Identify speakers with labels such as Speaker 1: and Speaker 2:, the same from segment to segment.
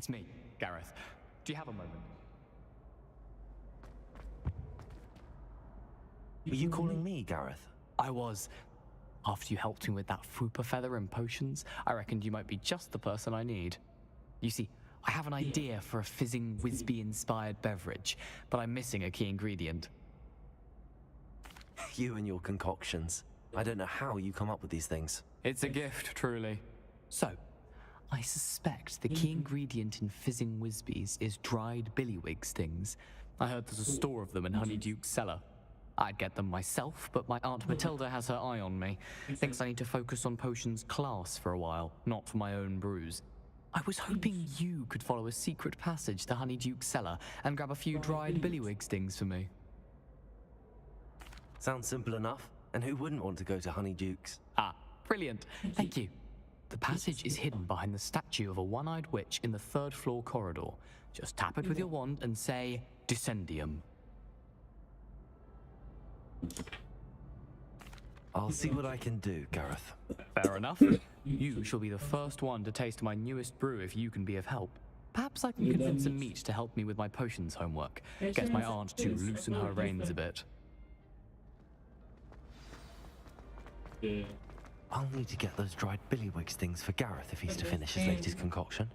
Speaker 1: It's me, Gareth. Do you have a moment?
Speaker 2: Are you calling me, Gareth?
Speaker 1: I was. After you helped me with that Fupa feather and potions, I reckoned you might be just the person I need. You see, I have an idea for a fizzing Whizbee-inspired beverage, but I'm missing a key ingredient.
Speaker 2: You and your concoctions. I don't know how you come up with these things.
Speaker 1: It's a gift, truly. So, I suspect the key ingredient in fizzing Whizbees is dried billywig stings. I heard there's a store of them in Honeyduke's cellar. I'd get them myself, but my Aunt Matilda has her eye on me. Thinks I need to focus on potions class for a while, not for my own brews. I was hoping you could follow a secret passage to Honeyduke's cellar and grab a few dried billywig stings for me.
Speaker 2: Sounds simple enough. And who wouldn't want to go to Honeyduke's?
Speaker 1: Ah, brilliant. Thank you. The passage is hidden behind the statue of a one-eyed witch in the third-floor corridor. Just tap it with your wand and say, Descendium.
Speaker 2: I'll see what I can do, Gareth.
Speaker 1: Fair enough. You shall be the first one to taste my newest brew if you can be of help. Perhaps I can convince a meat to help me with my potions homework. Get my aunt to loosen her reins a bit.
Speaker 2: I'll need to get those dried billywig stings for Gareth if he's to finish his latest concoction.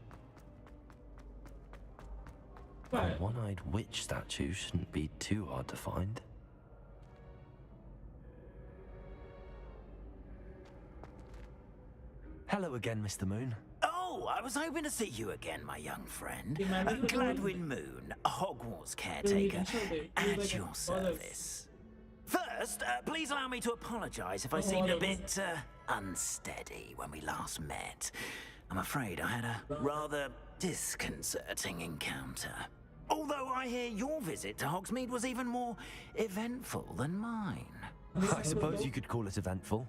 Speaker 2: A one-eyed witch statue shouldn't be too hard to find. Hello again, Mr. Moon.
Speaker 3: Oh, I was hoping to see you again, my young friend. Gladwin Moon, Hogwarts caretaker, at your service. First, please allow me to apologize if I seemed a bit unsteady when we last met. I'm afraid I had a rather disconcerting encounter. Although I hear your visit to Hogsmeade was even more eventful than mine.
Speaker 2: I suppose you could call it eventful.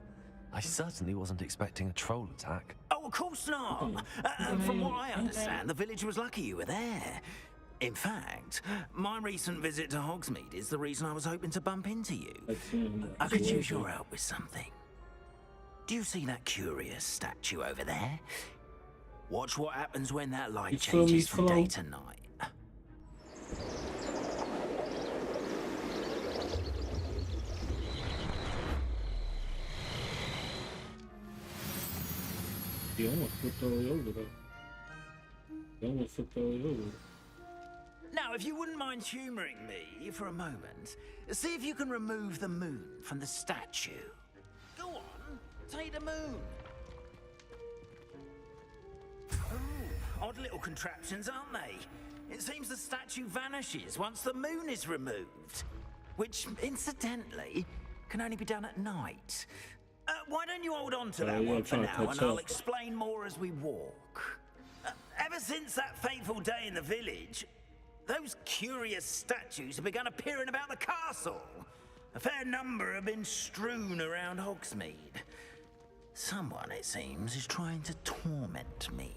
Speaker 2: I certainly wasn't expecting a troll attack.
Speaker 3: Oh, of course not. From what I understand, the village was lucky you were there. In fact, my recent visit to Hogsmeade is the reason I was hoping to bump into you. I could use your help with something. Do you see that curious statue over there? Watch what happens when that light changes from day to night. Now, if you wouldn't mind humouring me for a moment, see if you can remove the moon from the statue. Go on, take the moon. Oh, odd little contraptions, aren't they? It seems the statue vanishes once the moon is removed, which, incidentally, can only be done at night. Why don't you hold on to that one for now, and I'll explain more as we walk. Ever since that fateful day in the village, those curious statues have begun appearing about the castle. A fair number have been strewn around Hogsmeade. Someone, it seems, is trying to torment me.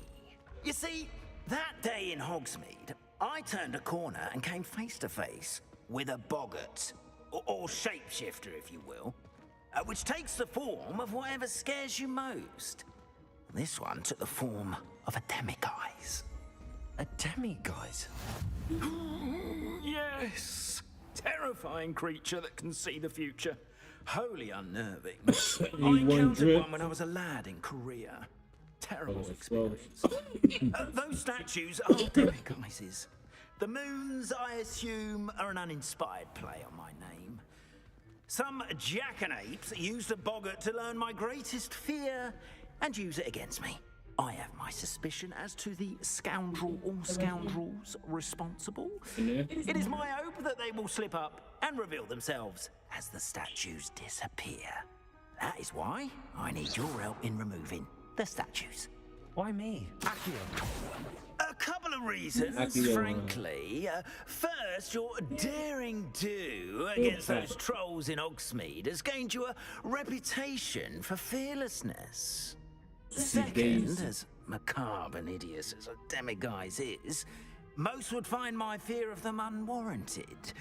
Speaker 3: You see, that day in Hogsmeade, I turned a corner and came face to face with a boggart, or shapeshifter, if you will, which takes the form of whatever scares you most. This one took the form of a demiguise.
Speaker 2: A demiguise?
Speaker 3: Yes! Terrifying creature that can see the future. Wholly unnerving. I encountered one when I was a lad in Korea. Terrible experience. Those statues are demiguises. The moons, I assume, are an uninspired play on my name. Some jackanapes used a boggart to learn my greatest fear and use it against me. I have my suspicion as to the scoundrel or scoundrels responsible. It is my hope that they will slip up and reveal themselves as the statues disappear. That is why I need your help in removing the statues.
Speaker 2: Why me?
Speaker 3: A couple of reasons, frankly. First, your daring do against those trolls in Hogsmeade has gained you a reputation for fearlessness. Second, as macabre and hideous as a demiguise is, most would find my fear of them unwarranted.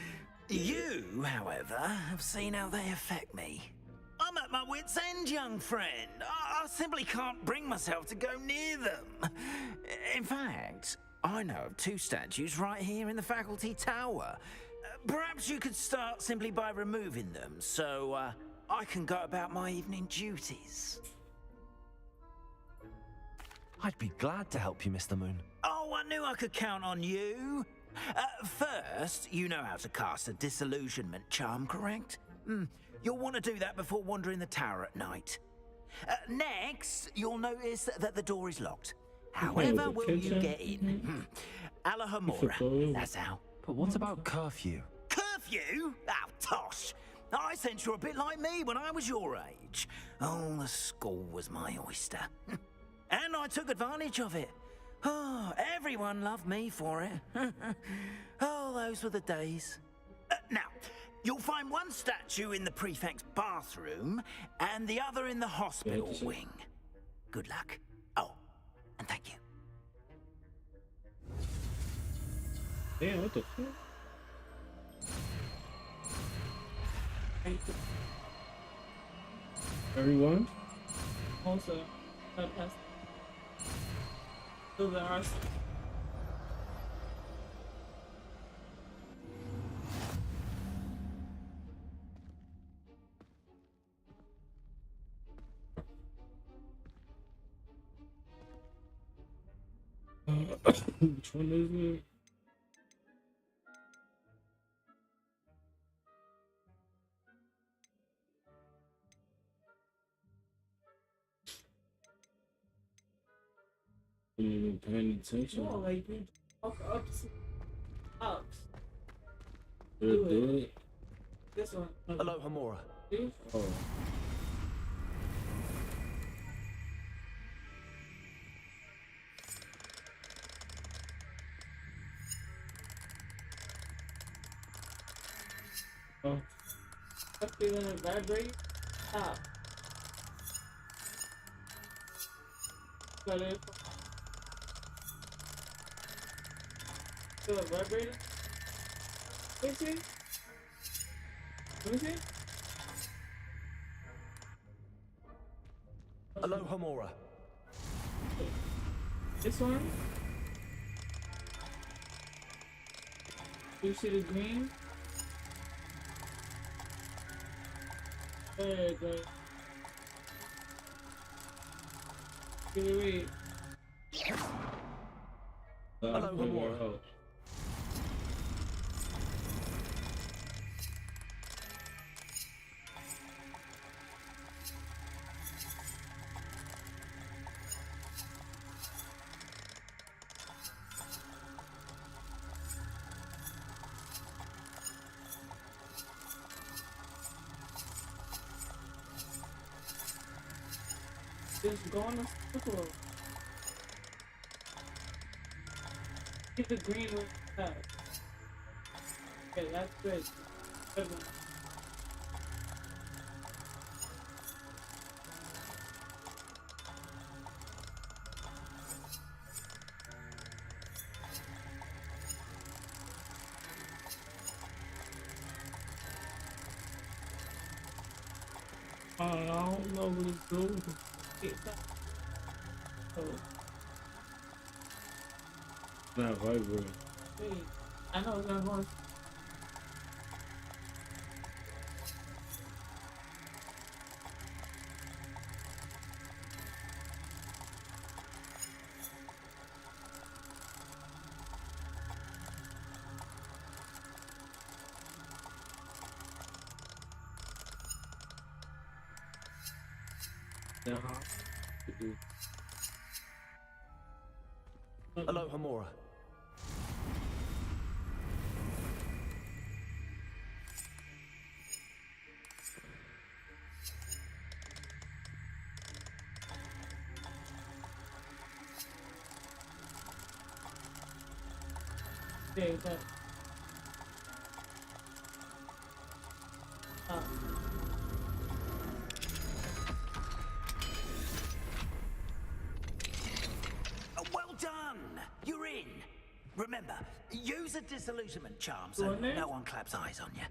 Speaker 3: You, however, have seen how they affect me. I'm at my wit's end, young friend. I simply can't bring myself to go near them. In fact, I know of 2 statues right here in the faculty tower. Perhaps you could start simply by removing them, so I can go about my evening duties.
Speaker 2: I'd be glad to help you, Mr. Moon.
Speaker 3: Oh, I knew I could count on you. First, you know how to cast a disillusionment charm, correct? You'll want to do that before wandering the tower at night. Next, you'll notice that the door is locked. However will you get in? Alahomora, that's how.
Speaker 2: But what about curfew?
Speaker 3: Curfew? Oh, tosh. I sense you're a bit like me when I was your age. Oh, the school was my oyster. And I took advantage of it. Oh, everyone loved me for it. Oh, those were the days. Now, you'll find one statue in the prefect's bathroom and the other in the hospital wing. Good luck. Oh, and thank you.
Speaker 4: Damn, what the fuck? Everyone?
Speaker 5: Also, so there are
Speaker 4: which one is it? I'm not even paying attention.
Speaker 5: no, like you walk up up.
Speaker 4: They're dead.
Speaker 5: This one.
Speaker 2: Hello, Homura.
Speaker 4: Oh. Oh.
Speaker 5: I'm feeling it vibrate. Stop. Got it. Feel it vibrating? Let me see. Let me see.
Speaker 2: Hello, Homura.
Speaker 5: This one. You see the green? There it goes. Wait.
Speaker 2: Hello, Homura.
Speaker 5: Just go on a circle. Get the green with that. Okay, that's good. Good one.
Speaker 4: I don't know what it's doing.
Speaker 5: Oh,
Speaker 4: It's not vibrating.
Speaker 5: wait. I know it's not going.
Speaker 2: Hello, Homura.
Speaker 5: Okay, that.
Speaker 3: Well done! You're in. Remember, use a disillusionment charm so
Speaker 5: Go on then.
Speaker 3: no one claps eyes on you.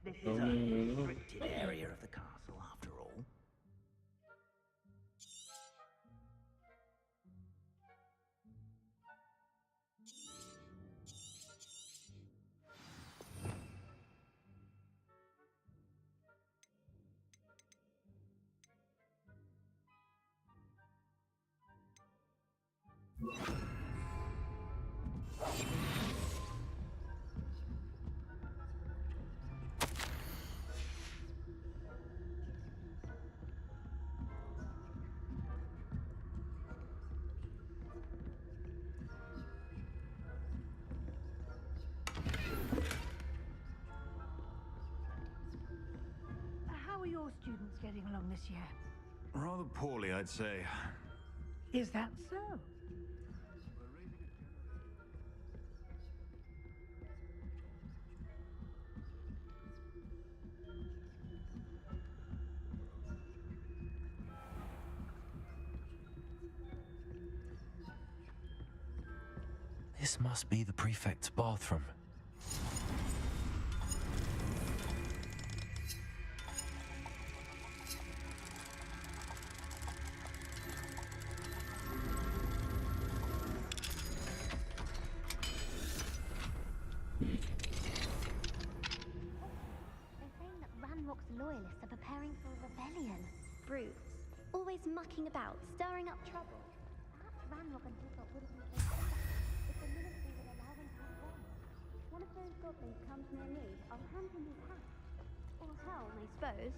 Speaker 3: This is
Speaker 4: No,
Speaker 3: a
Speaker 4: no, no, no.
Speaker 3: restricted area of the castle, after all.
Speaker 6: getting along this year?
Speaker 7: Rather poorly, I'd say.
Speaker 6: Is that so?
Speaker 2: This must be the prefect's bathroom.
Speaker 8: They're saying that Ranrock's loyalists are preparing for a rebellion. Brutes. Always mucking about, stirring up trouble. Perhaps Ranrock and Hilltop wouldn't be so bad if the ministry would allow them to have one. One of those goblins comes near me, I'll hand him his hat. Or helm, I suppose.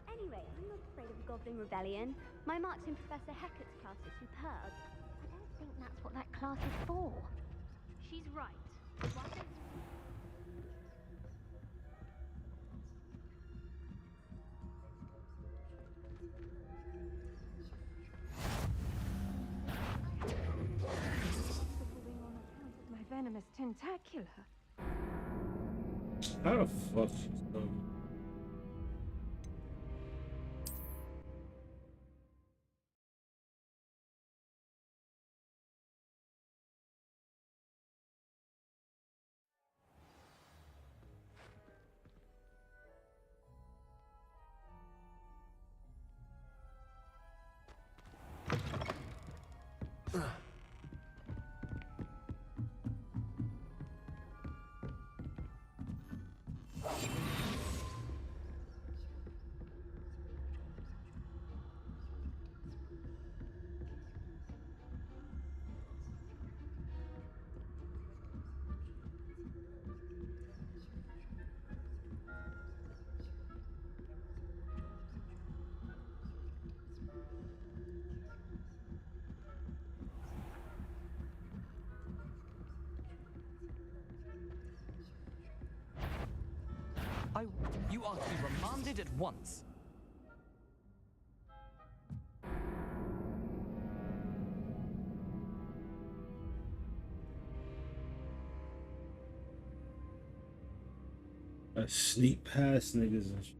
Speaker 8: Anyway, I'm not afraid of a goblin rebellion. My marks in Professor Hecat's class are superb. I don't think that's what that class is for. She's right. Why don't you...
Speaker 6: My venomous tentacular.
Speaker 4: How the fuck she's done?
Speaker 1: You are to be remanded at once.
Speaker 4: I sneak past niggas and shit.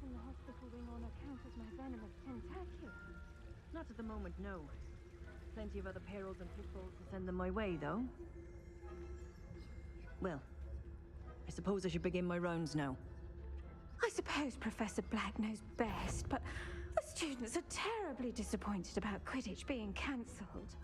Speaker 6: From the hospital wing on account of my venomous tentacular.
Speaker 9: Not at the moment, no. Plenty of other perils and pitfalls to send them my way, though. Well, I suppose I should begin my rounds now.
Speaker 6: I suppose Professor Black knows best, but the students are terribly disappointed about Quidditch being cancelled.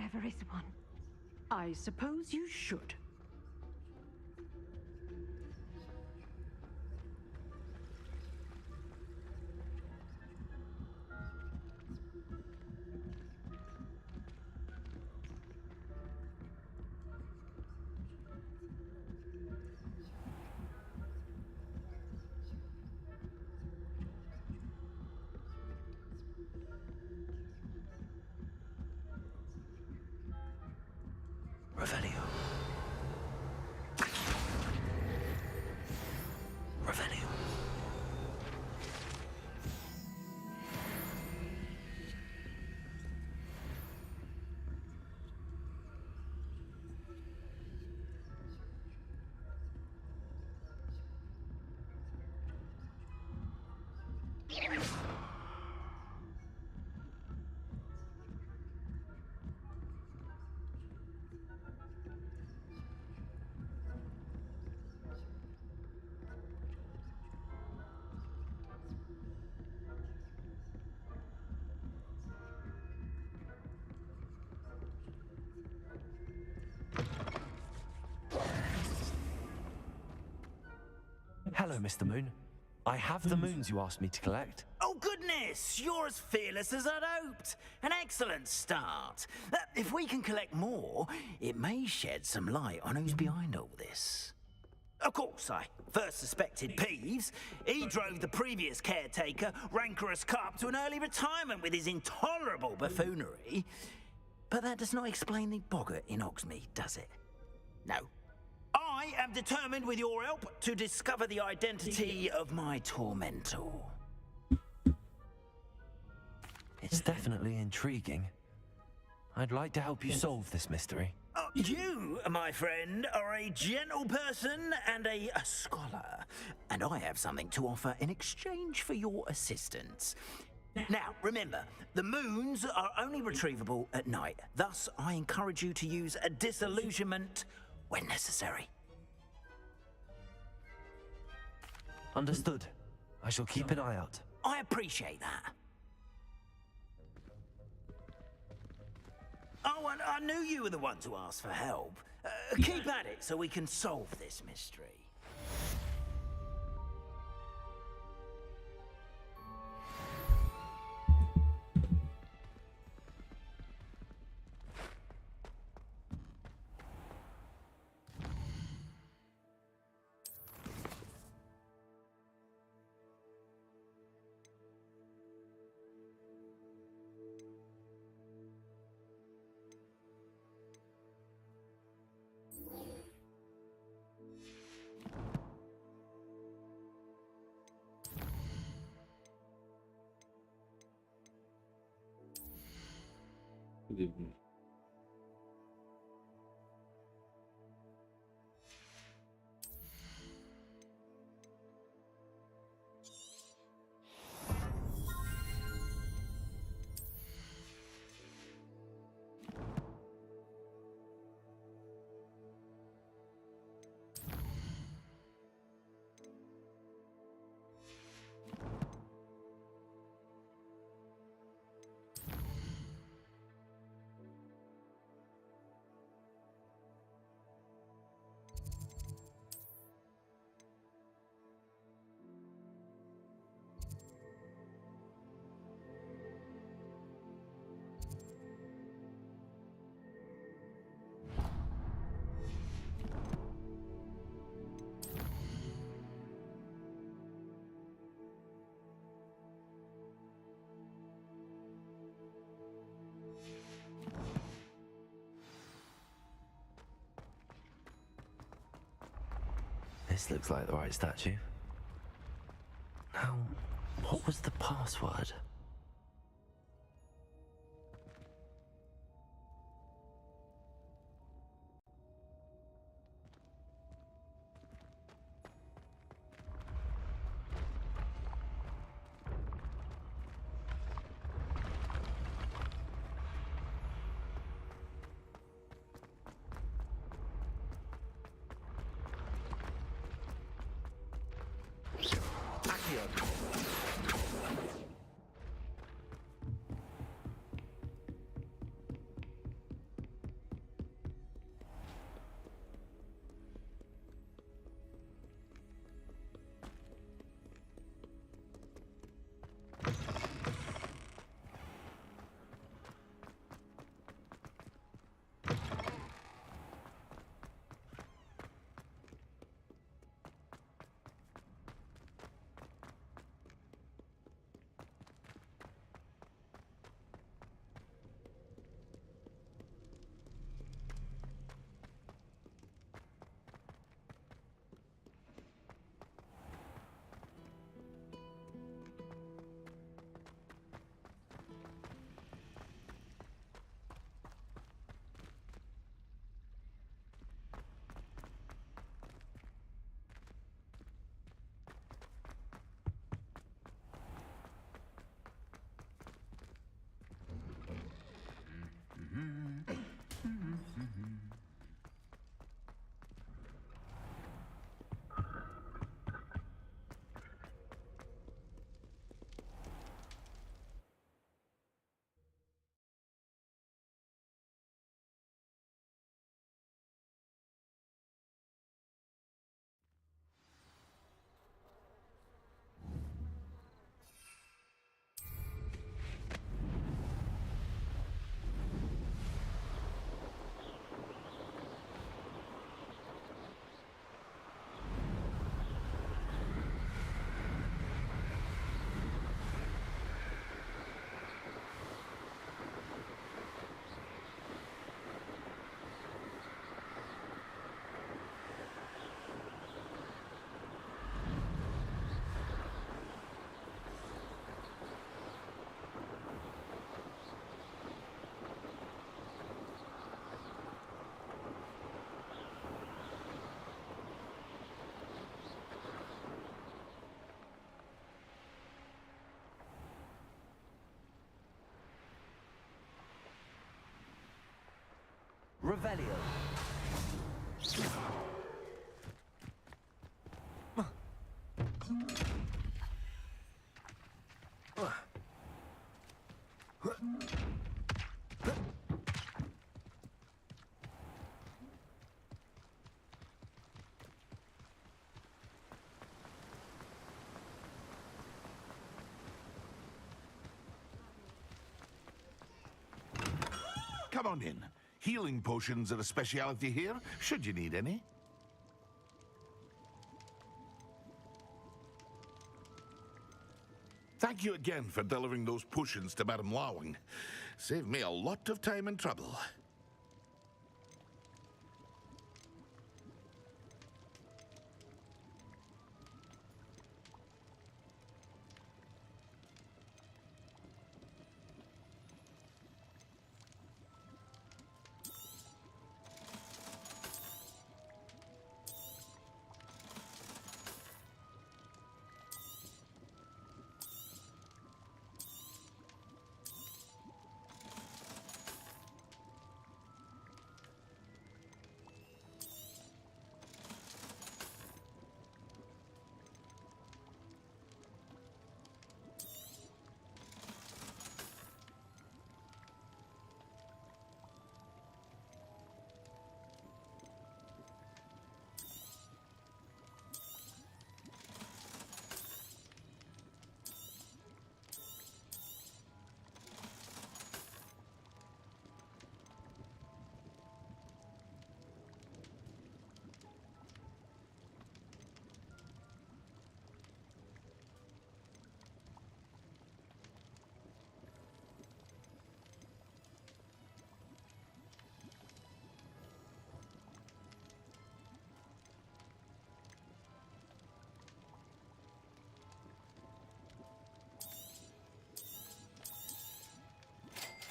Speaker 6: ever is one.
Speaker 9: I suppose you should.
Speaker 2: Revelio. Revelio. Hello, Mr. Moon. I have the moons you asked me to collect.
Speaker 3: Oh, goodness! You're as fearless as I'd hoped. An excellent start. If we can collect more, it may shed some light on who's behind all this. Of course, I first suspected Peeves. He drove the previous caretaker, Rancorous Carp, to an early retirement with his intolerable buffoonery. But that does not explain the boggart in Hogsmeade, does it? No. I am determined, with your help, to discover the identity of my tormentor.
Speaker 2: It's definitely intriguing. I'd like to help you solve this mystery.
Speaker 3: You, my friend, are a gentle person and a scholar, and I have something to offer in exchange for your assistance. Now, remember, the moons are only retrievable at night. Thus, I encourage you to use a disillusionment when necessary.
Speaker 2: Understood. I shall keep an eye out.
Speaker 3: I appreciate that. Oh, and I knew you were the one to ask for help. Keep at it so we can solve this mystery.
Speaker 4: Good evening.
Speaker 2: This looks like the right statue. Now, what was the password? Revelio.
Speaker 10: Come on in. Healing potions are a speciality here, should you need any. Thank you again for delivering those potions to Madame Lawing. Saved me a lot of time and trouble.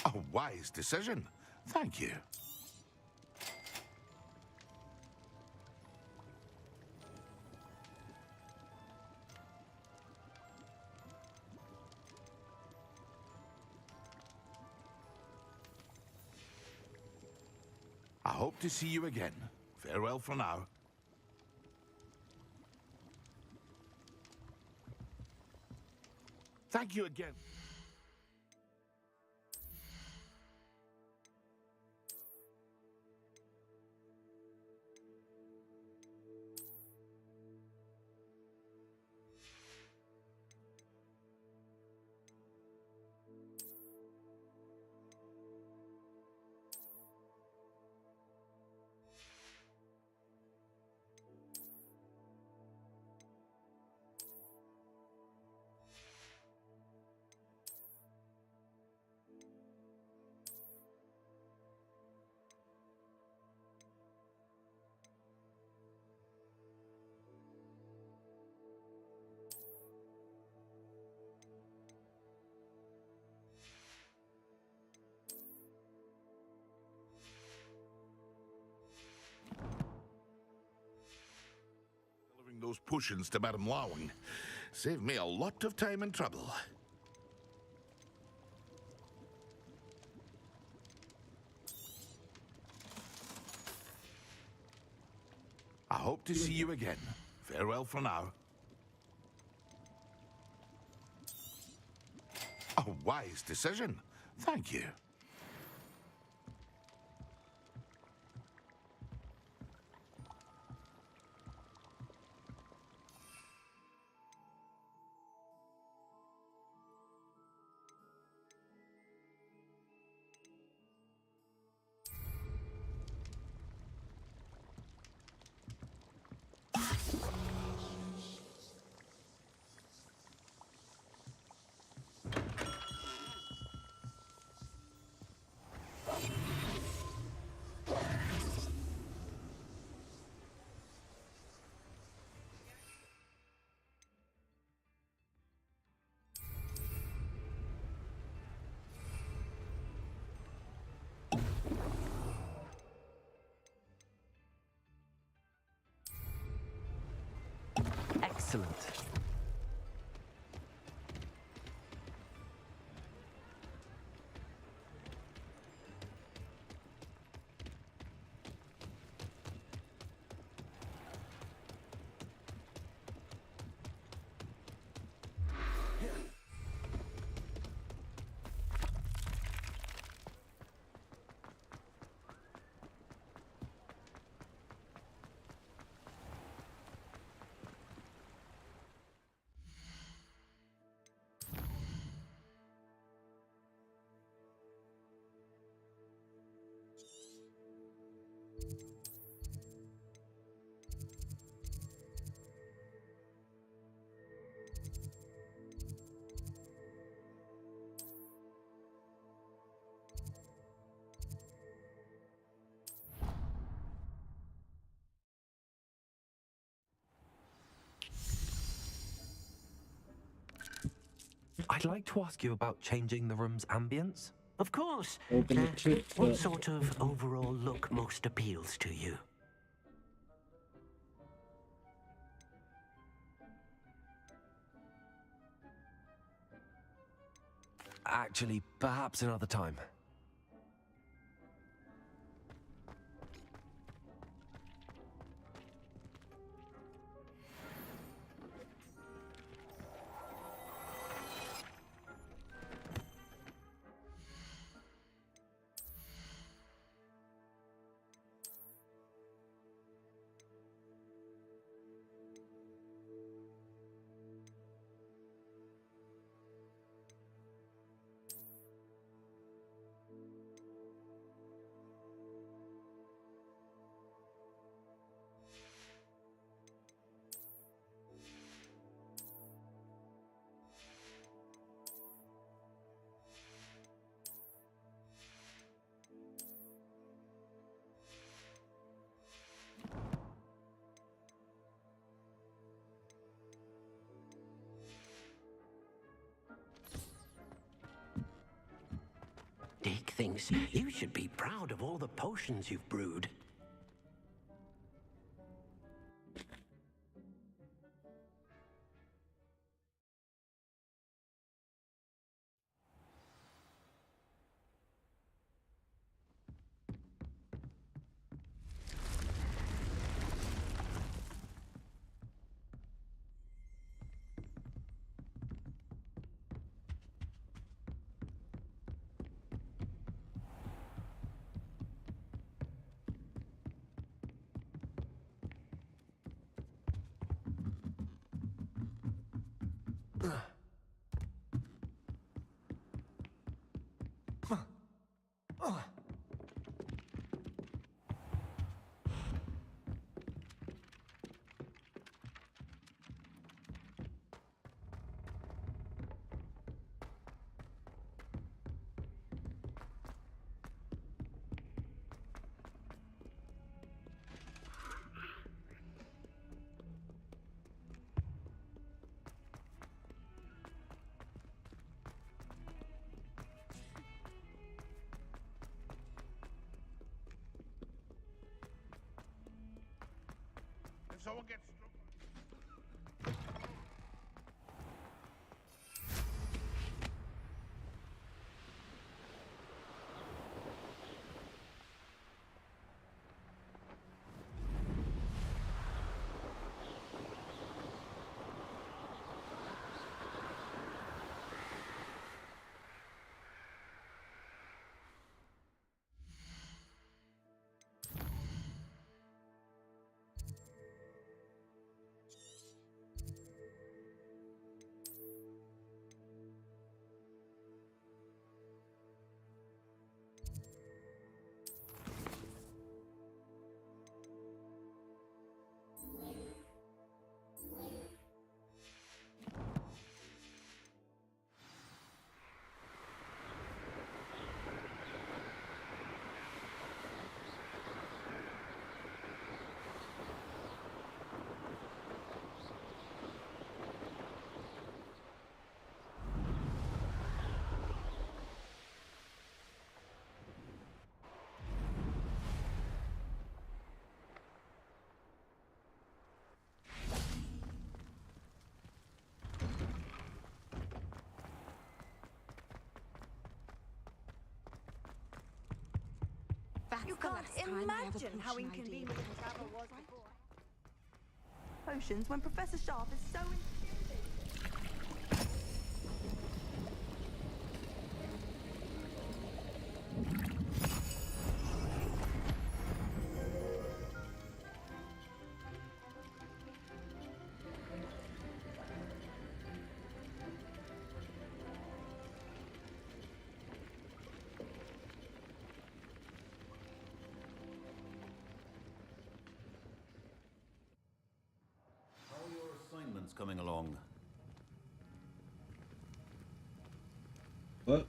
Speaker 10: A wise decision. Thank you. I hope to see you again. Farewell for now. Thank you again. Delivering those potions to Madame Lawing saved me a lot of time and trouble. I hope to see you again. Farewell for now. A wise decision. Thank you.
Speaker 2: Excellent. I'd like to ask you about changing the room's ambience.
Speaker 11: Of course.
Speaker 4: Open the clips
Speaker 11: What
Speaker 4: up.
Speaker 11: sort of overall look most appeals to you?
Speaker 2: Actually, perhaps another time.
Speaker 11: Dick thinks you should be proud of all the potions you've brewed.
Speaker 10: If someone gets struck.
Speaker 6: You can't imagine how inconvenient travel was before.
Speaker 9: Potions when Professor Sharp is so
Speaker 7: Assignments coming along.
Speaker 4: What?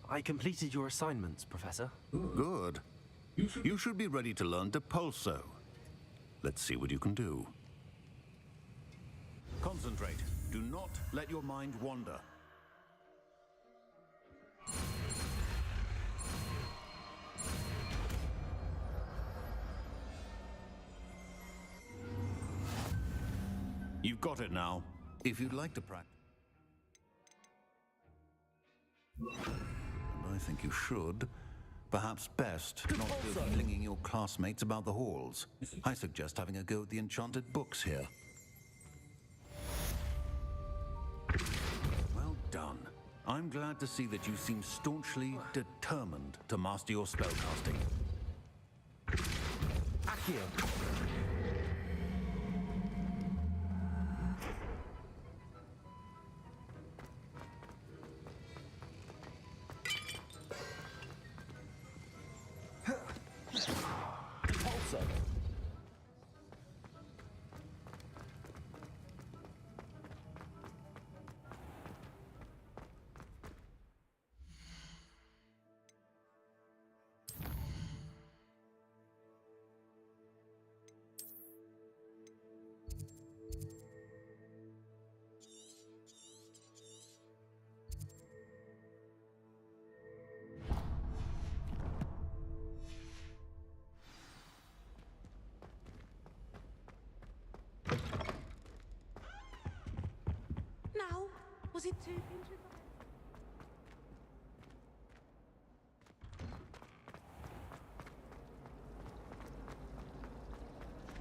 Speaker 2: I completed your assignments, Professor.
Speaker 10: Good. You should be ready to learn Depulso. Let's see what you can do.
Speaker 7: Concentrate. Do not let your mind wander. You've got it now. If you'd like to practice. And I think you should. Perhaps best not go flinging your classmates about the halls. I suggest having a go at the enchanted books here. Well done. I'm glad to see that you seem staunchly determined to master your spellcasting.
Speaker 2: Accio!
Speaker 6: Now, was it too interesting?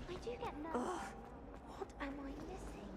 Speaker 8: I do get nervous. What am I missing?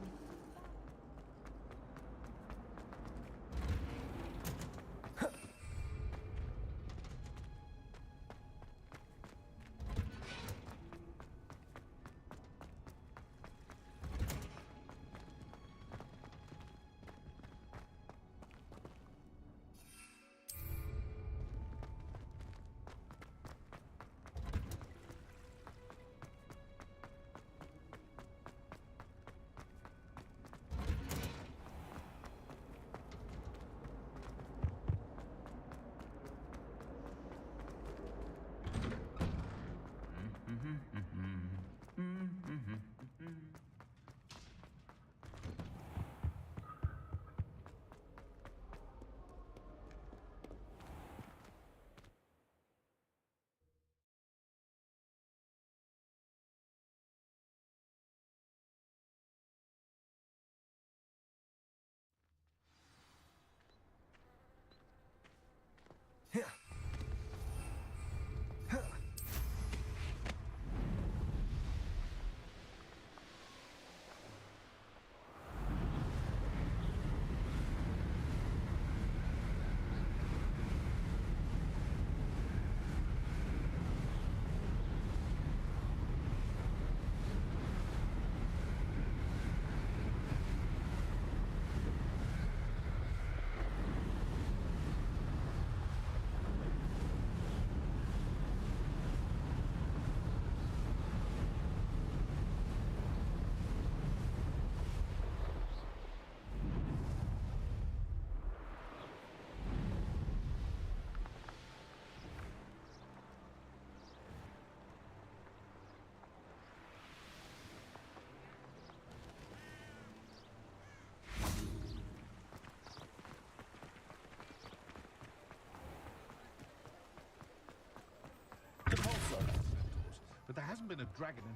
Speaker 10: But there hasn't been a dragon in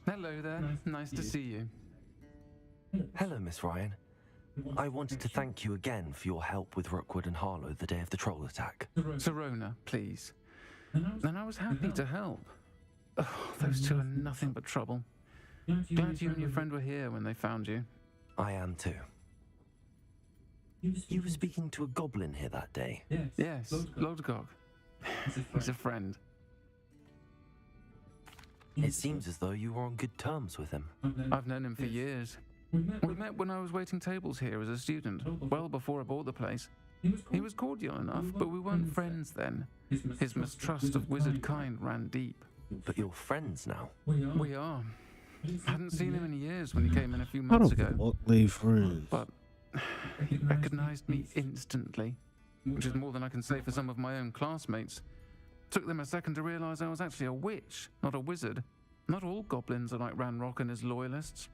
Speaker 12: Hello there. Nice to see you.
Speaker 2: Hello, Miss Ryan. I wanted to thank you again for your help with Rookwood and Harlow the day of the troll attack.
Speaker 12: Serona, please. And I was happy to help. Oh, those two are nothing but trouble. Glad you and your friend were here when they found you.
Speaker 2: I am too. You were speaking to a goblin here that day?
Speaker 12: Yes, Lodgok. He's a friend.
Speaker 2: It seems as though you were on good terms with him.
Speaker 12: I've known him for years. We met when I was waiting tables here as a student, well before I bought the place. He was cordial enough, but we weren't friends then. His mistrust of wizard kind ran deep.
Speaker 2: But you're friends now?
Speaker 12: We are. Hadn't seen him in years when he came in a few months ago.
Speaker 13: What leave friends?
Speaker 12: But He recognized me instantly, which is more than I can say for some of my own classmates. Took them a second to realize I was actually a witch, not a wizard. Not all goblins are like Ranrock and his loyalists.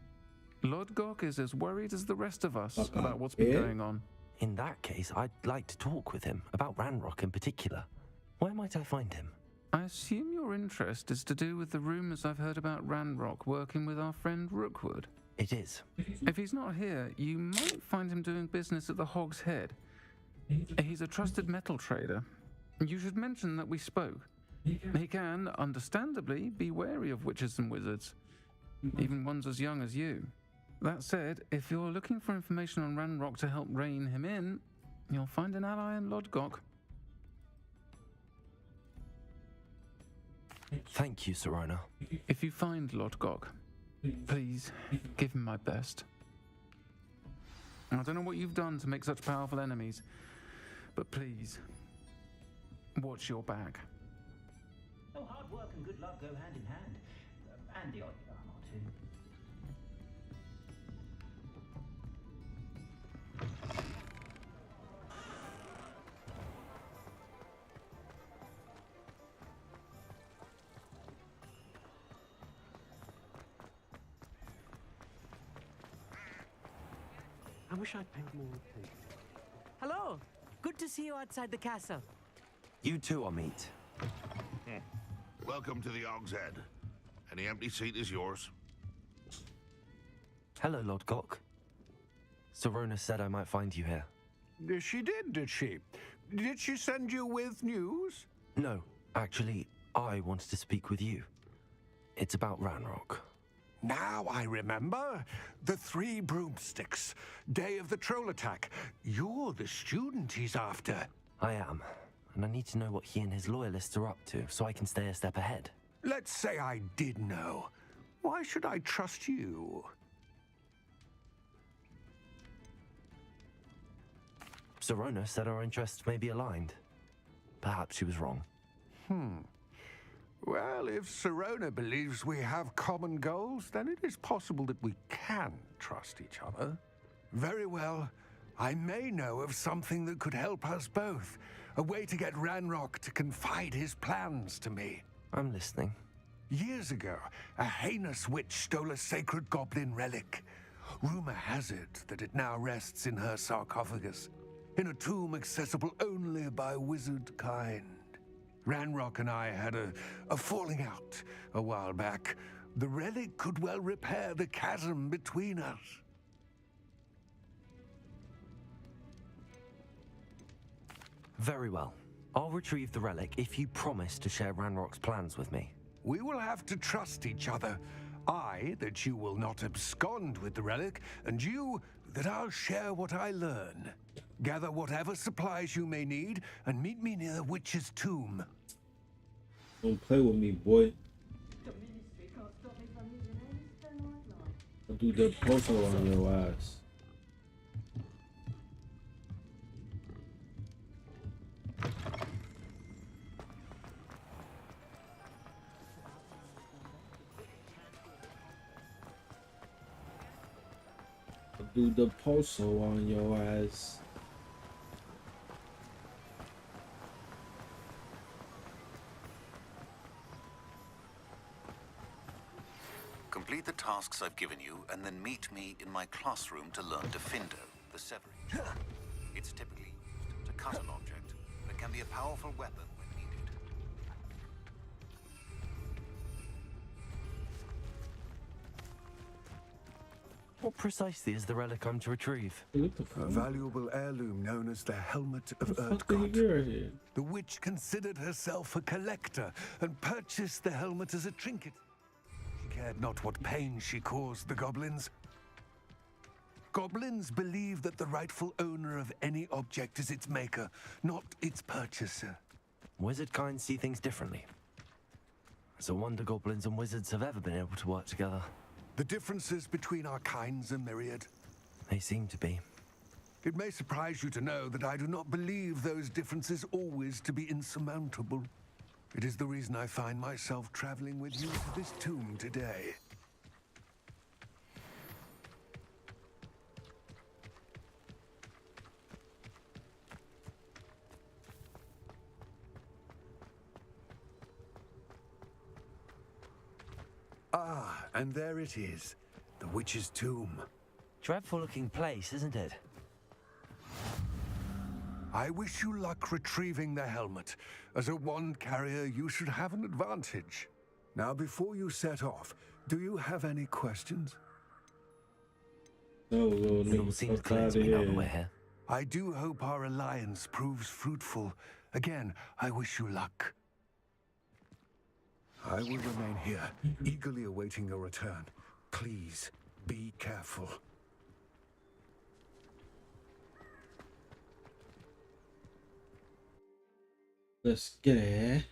Speaker 12: Lodgok is as worried as the rest of us about what's been going on.
Speaker 2: In that case, I'd like to talk with him, about Ranrock in particular. Where might I find him?
Speaker 12: I assume your interest is to do with the rumors I've heard about Ranrock working with our friend Rookwood.
Speaker 2: It is.
Speaker 12: If he's not here, you might find him doing business at the Hog's Head. He's a trusted metal trader. You should mention that we spoke. He can, understandably, be wary of witches and wizards, even ones as young as you. That said, if you're looking for information on Ranrock to help rein him in, you'll find an ally in Lodgok.
Speaker 2: Thank you, Serona.
Speaker 12: If you find Lodgok, please give him my best. I don't know what you've done to make such powerful enemies, but please, watch your back.
Speaker 3: Oh, hard work and good luck go hand in hand. And the odd yarn or two.
Speaker 11: I wish I'd paid more attention.
Speaker 13: Hello. Good to see you outside the castle.
Speaker 2: You too, Amit.
Speaker 10: Welcome to the Og's Head. Any empty seat is yours.
Speaker 2: Hello, Lodgok. Serona said I might find you here.
Speaker 11: She did she? Did she send you with news?
Speaker 2: No, actually, I wanted to speak with you. It's about Ranrock.
Speaker 11: Now I remember. The 3 broomsticks. Day of the troll attack. You're the student he's after.
Speaker 2: I am, and I need to know what he and his loyalists are up to so I can stay a step ahead.
Speaker 11: Let's say I did know. Why should I trust you?
Speaker 2: Serona said our interests may be aligned. Perhaps she was wrong.
Speaker 11: Well, if Serona believes we have common goals, then it is possible that we can trust each other. Very well. I may know of something that could help us both. A way to get Ranrock to confide his plans to me.
Speaker 2: I'm listening.
Speaker 11: Years ago, a heinous witch stole a sacred goblin relic. Rumor has it that it now rests in her sarcophagus, in a tomb accessible only by wizard kind. Ranrock and I had a falling out a while back. The relic could well repair the chasm between us.
Speaker 2: Very well. I'll retrieve the relic if you promise to share Ranrock's plans with me.
Speaker 11: We will have to trust each other. I, that you will not abscond with the relic, and you, that I'll share what I learn. Gather whatever supplies you may need, and meet me near the witch's tomb.
Speaker 4: Don't play with me, boy. I'll do the poster on your ass. I'll do the poster on your ass.
Speaker 7: Complete the tasks I've given you, and then meet me in my classroom to learn Defindo, the Severing. It's typically used to cut an object, but can be a powerful weapon when needed.
Speaker 2: What precisely is the relic I'm to retrieve?
Speaker 11: A valuable heirloom known as the Helmet of
Speaker 4: Fuck here.
Speaker 11: The witch considered herself a collector and purchased the helmet as a trinket. She cared not what pain she caused the goblins. Goblins believe that the rightful owner of any object is its maker, not its purchaser.
Speaker 2: Wizard kind see things differently. It's a wonder goblins and wizards have ever been able to work together.
Speaker 11: The differences between our kinds are myriad.
Speaker 2: They seem to be.
Speaker 11: It may surprise you to know that I do not believe those differences always to be insurmountable. It is the reason I find myself traveling with you to this tomb today. Ah, and there it is. The witch's tomb.
Speaker 2: Dreadful-looking place, isn't it?
Speaker 11: I wish you luck retrieving the helmet. As a wand carrier, you should have an advantage. Now, before you set off, do you have any questions?
Speaker 2: It all seems clear to me now that we're here.
Speaker 11: I do hope our alliance proves fruitful. Again, I wish you luck. I will remain here, eagerly awaiting your return. Please, be careful.
Speaker 4: Let's get it.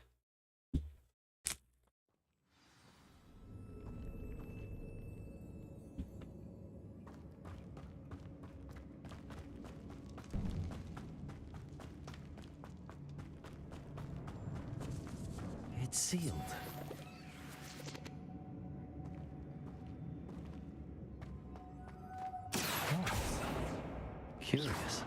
Speaker 2: It's sealed. Curious.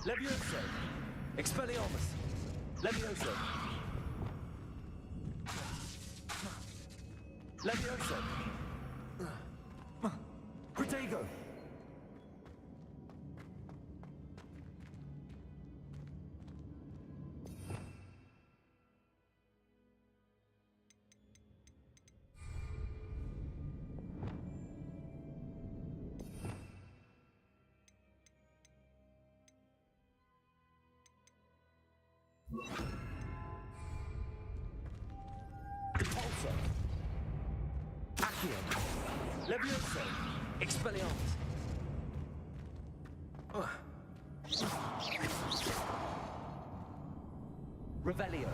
Speaker 14: Levioso! Expelliarmus! Levioso! Levioso! Protego! Repulsor! Accio! Levioso! Expelliarmus! Revelio!